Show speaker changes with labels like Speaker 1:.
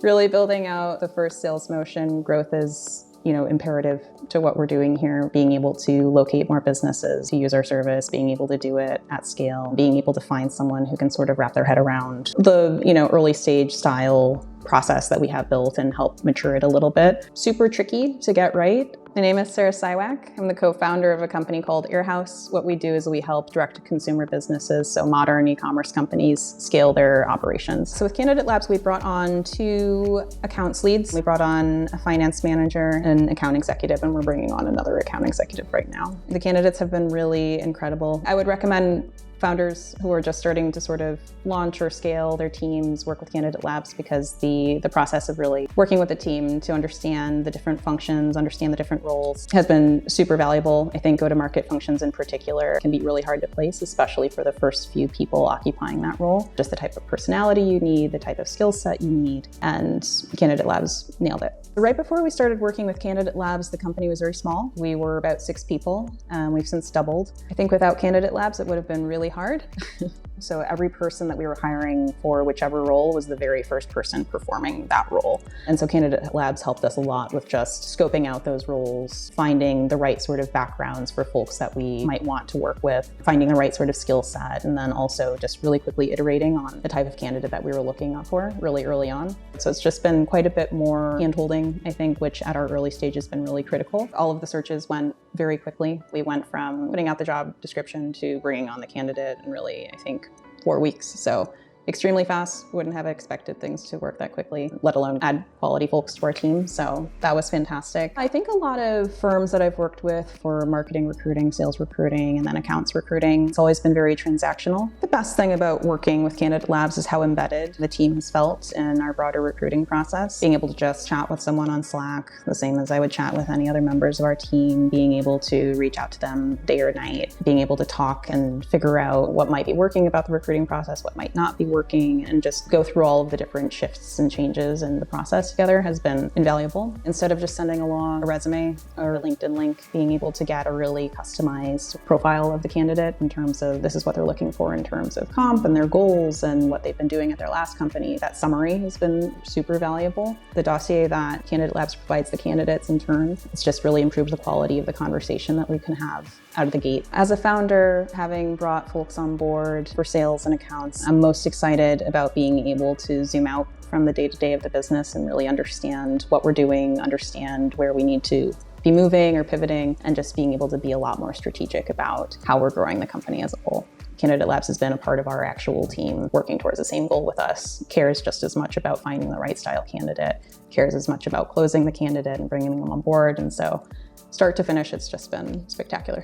Speaker 1: Really building out the first sales motion. Growth is imperative to what we're doing here. Being able to locate more businesses to use our service, being able to do it at scale, being able to find someone who can sort of wrap their head around the, early stage style process that we have built and help mature it a little bit. Super tricky to get right. My name is Sarah Siwak. I'm the co-founder of a company called Airhouse. What we do is we help direct-to-consumer businesses, so modern e-commerce companies, scale their operations. So with Candidate Labs, we brought on 2 accounts leads. We brought on a finance manager and an account executive, and we're bringing on another account executive right now. The candidates have been really incredible. I would recommend founders who are just starting to sort of launch or scale their teams work with Candidate Labs, because the process of really working with the team to understand the different functions, understand the different roles has been super valuable. I think go-to-market functions in particular can be really hard to place, especially for the first few people occupying that role. Just the type of personality you need, the type of skill set you need, and Candidate Labs nailed it. Right before we started working with Candidate Labs, the company was very small. We were about 6 people. We've since doubled. I think without Candidate Labs, it would have been really hard. So every person that we were hiring for whichever role was the very first person performing that role. And so Candidate Labs helped us a lot with just scoping out those roles, finding the right sort of backgrounds for folks that we might want to work with, finding the right sort of skill set, and then also just really quickly iterating on the type of candidate that we were looking for really early on. So it's just been quite a bit more hand-holding, I think, which at our early stage has been really critical. All of the searches went very quickly. We went from putting out the job description to bringing on the candidate in really, I think, 4 weeks. So extremely fast. Wouldn't have expected things to work that quickly, let alone add quality folks to our team. So that was fantastic. I think a lot of firms that I've worked with for marketing recruiting, sales recruiting, and then accounts recruiting, it's always been very transactional. The best thing about working with Candidate Labs is how embedded the team has felt in our broader recruiting process. Being able to just chat with someone on Slack, the same as I would chat with any other members of our team, being able to reach out to them day or night, being able to talk and figure out what might be working about the recruiting process, what might not be working, and just go through all of the different shifts and changes in the process together has been invaluable. Instead of just sending along a resume or a LinkedIn link, being able to get a really customized profile of the candidate in terms of this is what they're looking for in terms of comp and their goals and what they've been doing at their last company. That summary has been super valuable. The dossier that Candidate Labs provides the candidates in turn, it's just really improved the quality of the conversation that we can have out of the gate. As a founder, having brought folks on board for sales and accounts, I'm most excited about being able to zoom out from the day-to-day of the business and really understand what we're doing, understand where we need to be moving or pivoting, and just being able to be a lot more strategic about how we're growing the company as a whole. Candidate Labs has been a part of our actual team working towards the same goal with us, cares just as much about finding the right style candidate, cares as much about closing the candidate and bringing them on board. And so start to finish, it's just been spectacular.